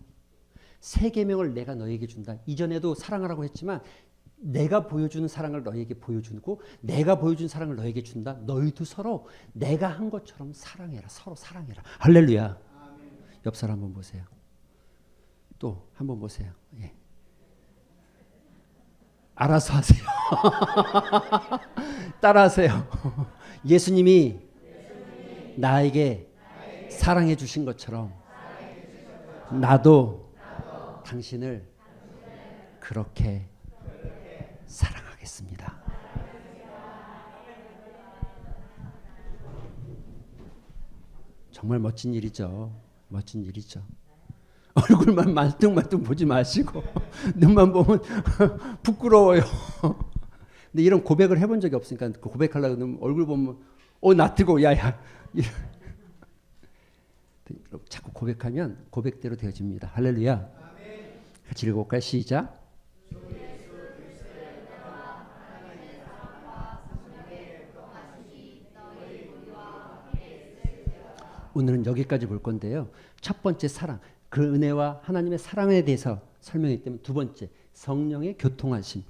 새 계명을 내가 너에게 준다. 이전에도 사랑하라고 했지만 내가 보여주는 사랑을 너에게 보여주고 내가 보여준 사랑을 너에게 준다. 너희도 서로 내가 한 것처럼 사랑해라. 서로 사랑해라. 할렐루야. 옆 사람 한번 보세요. 또 한번 보세요. 예. 알아서 하세요. 따라하세요. 예수님이 나에게 사랑해 주신 것처럼 나도 당신을 그렇게 사랑하겠습니다. 정말 멋진 일이죠. 멋진 일이죠. 얼굴만 말뚱말뚱 보지 마시고 눈만 보면 부끄러워요. 근데 이런 고백을 해본 적이 없으니까 고백하려고 하면 얼굴 보면 나 뜨고 야야 자꾸 고백하면 고백대로 되어집니다. 할렐루야. 같이 읽어볼까요? 시작. 오늘은 여기까지 볼 건데요. 첫 번째 사랑, 그 은혜와 하나님의 사랑에 대해서 설명했기 때문에 두 번째 성령의 교통하심,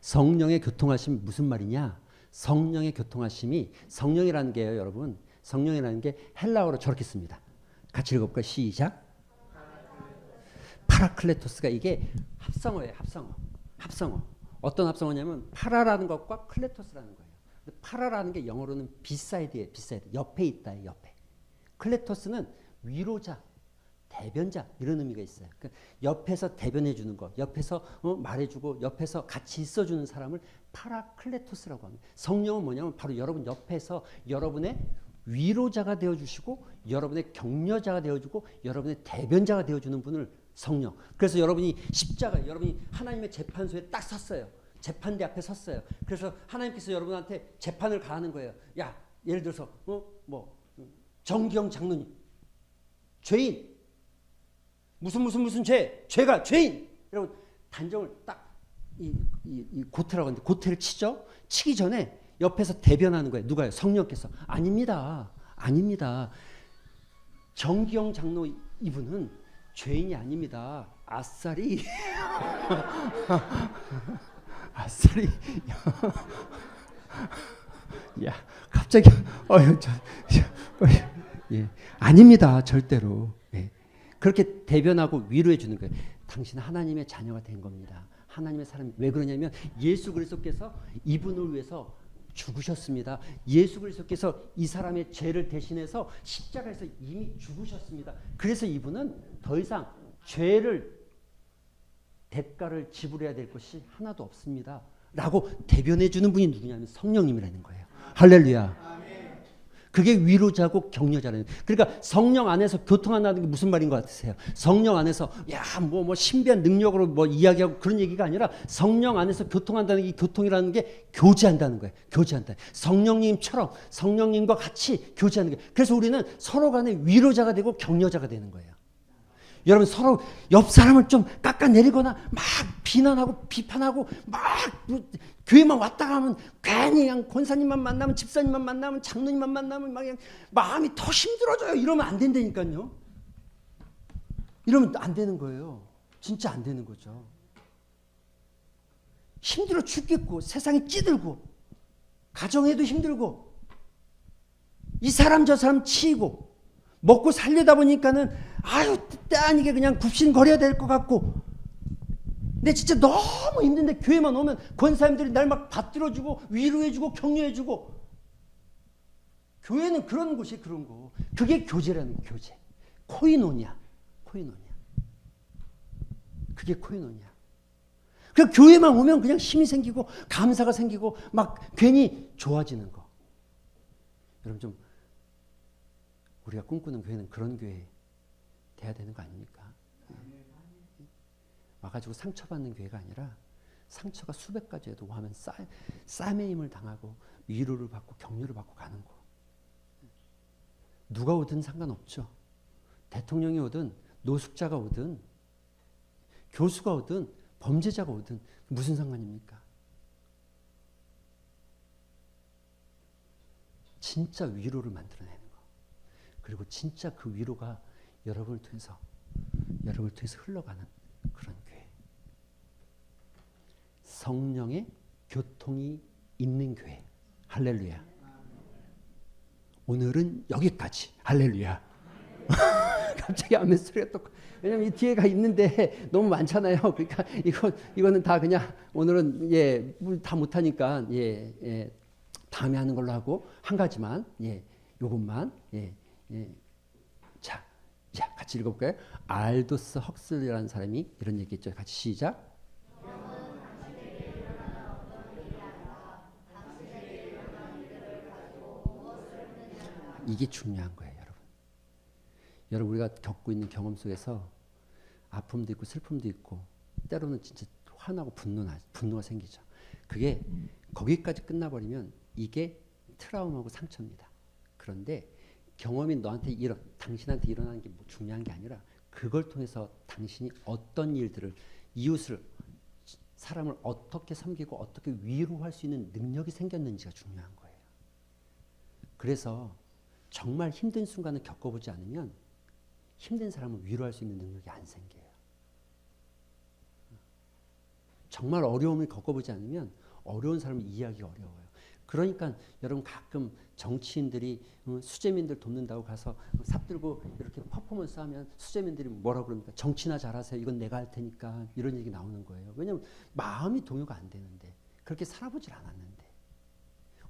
성령의 교통하심 무슨 말이냐? 성령의 교통하심이 성령이라는 게요, 여러분. 성령이라는 게 헬라어로 저렇게 씁니다. 같이 읽어볼까요? 시작. 파라클레토스가 이게 합성어예요. 합성어. 어떤 합성어냐면 파라라는 것과 클레토스라는 거예요. 근데 파라라는 게 영어로는 비사이드예요. 비사이드. 옆에 있다. 옆에. 클레토스는 위로자, 대변자 이런 의미가 있어요. 그러니까 옆에서 대변해 주는 거, 옆에서 말해주고 옆에서 같이 있어주는 사람을 파라클레토스라고 합니다. 성령은 뭐냐면 바로 여러분 옆에서 여러분의 위로자가 되어주시고 여러분의 격려자가 되어주고 여러분의 대변자가 되어주는 분을 성령. 그래서 여러분이 십자가, 여러분이 하나님의 재판소에 딱 섰어요. 재판대 앞에 섰어요. 그래서 하나님께서 여러분한테 재판을 가하는 거예요. 야, 예를 들어서 정기영 장로님 죄인 무슨 죄가 죄인 여러분 단정을 딱 이 고태라고 하는데 고태를 치죠. 치기 전에 옆에서 대변하는 거예요. 누가요? 성령께서. 아닙니다. 정기영 장로 이분은 죄인이 아닙니다. 아싸리 야 갑자기 예, 아닙니다. 절대로. 예. 그렇게 대변하고 위로해 주는 거예요. 당신은 하나님의 자녀가 된 겁니다. 하나님의 사람이. 왜 그러냐면 예수 그리스도께서 이분을 위해서 죽으셨습니다. 예수 그리스도께서 이 사람의 죄를 대신해서 십자가에서 이미 죽으셨습니다. 그래서 이분은 더 이상 죄를 대가를 지불해야 될 것이 하나도 없습니다. 라고 대변해 주는 분이 누구냐면 성령님이라는 거예요. 할렐루야. 그게 위로자고 격려자라는. 그러니까 성령 안에서 교통한다는 게 무슨 말인 것 같으세요? 성령 안에서 뭐 신비한 능력으로 이야기하고 그런 얘기가 아니라 성령 안에서 교통한다는 게 교통이라는 게 교제한다는 거예요. 교제한다. 성령님처럼 성령님과 같이 교제하는 거예요. 그래서 우리는 서로 간에 위로자가 되고 격려자가 되는 거예요. 여러분 서로 옆 사람을 좀 깎아내리거나 막 비난하고 비판하고 막 교회만 왔다 가면 괜히 그냥 권사님만 만나면 집사님만 만나면 장로님만 만나면 막 그냥 마음이 더 힘들어져요. 이러면 안 된다니까요. 이러면 안 되는 거예요. 진짜 안 되는 거죠. 힘들어 죽겠고 세상이 찌들고 가정에도 힘들고 이 사람 저 사람 치이고 먹고 살려다 보니까는 때 아니게 그냥 굽신거려야 될 것 같고 근데 진짜 너무 힘든데 교회만 오면 권사님들이 날 막 받들어주고 위로해주고 격려해주고 교회는 그런 곳이 그런 거. 그게 교제라는 거예요. 교제. 코이노니아. 그게 코이노니아. 그 교회만 오면 그냥 힘이 생기고 감사가 생기고 막 괜히 좋아지는 거. 여러분 좀 우리가 꿈꾸는 교회는 그런 교회 돼야 되는 거 아닙니까? 와가지고 상처받는 교회가 아니라 상처가 수백 가지 해도 하면 싸매임을 당하고 위로를 받고 격려를 받고 가는 거. 누가 오든 상관없죠. 대통령이 오든 노숙자가 오든 교수가 오든 범죄자가 오든 무슨 상관입니까? 진짜 위로를 만들어내는 거. 그리고 진짜 그 위로가 여러분을 통해서 흘러가는 성령의 교통이 있는 교회. 할렐루야. 오늘은 여기까지. 할렐루야. 갑자기 아멘 소리가 또, 왜냐면 이 뒤에가 있는데 너무 많잖아요. 그러니까 이거는 다 그냥 오늘은 다 못하니까 다음에 하는 걸로 하고, 한 가지만 요것만 자 같이 읽어볼까요? 알도스 헉슬리라는 사람이 이런 얘기했죠. 같이 시작. 이게 중요한 거예요, 여러분. 여러분, 우리가 겪고 있는 경험 속에서 아픔도 있고 슬픔도 있고 때로는 진짜 화나고 분노가 생기죠. 그게 거기까지 끝나버리면 이게 트라우마고 상처입니다. 그런데 경험이 당신한테 일어나는 게 뭐 중요한 게 아니라 그걸 통해서 당신이 어떤 일들을, 이웃을, 사람을 어떻게 섬기고 어떻게 위로할 수 있는 능력이 생겼는지가 중요한 거예요. 그래서 정말 힘든 순간을 겪어보지 않으면 힘든 사람을 위로할 수 있는 능력이 안 생겨요. 정말 어려움을 겪어보지 않으면 어려운 사람을 이해하기가 어려워요. 그러니까 여러분, 가끔 정치인들이 수재민들 돕는다고 가서 삽 들고 이렇게 퍼포먼스 하면 수재민들이 뭐라고 그럽니까? 정치나 잘하세요. 이건 내가 할 테니까. 이런 얘기 나오는 거예요. 왜냐하면 마음이 동요가 안 되는데, 그렇게 살아보질 않았는데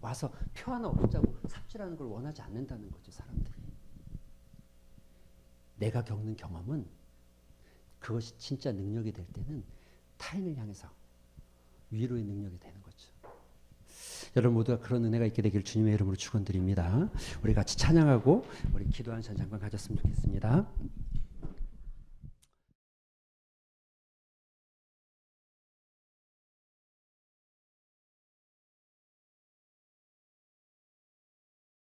와서 표 하나 얻자고 삽질하는 걸 원하지 않는다는 거죠, 사람들이. 내가 겪는 경험은, 그것이 진짜 능력이 될 때는 타인을 향해서 위로의 능력이 되는 거죠. 여러분 모두가 그런 은혜가 있게 되길 주님의 이름으로 축원드립니다. 우리 같이 찬양하고 우리 기도하는 시간 잠깐 가졌으면 좋겠습니다.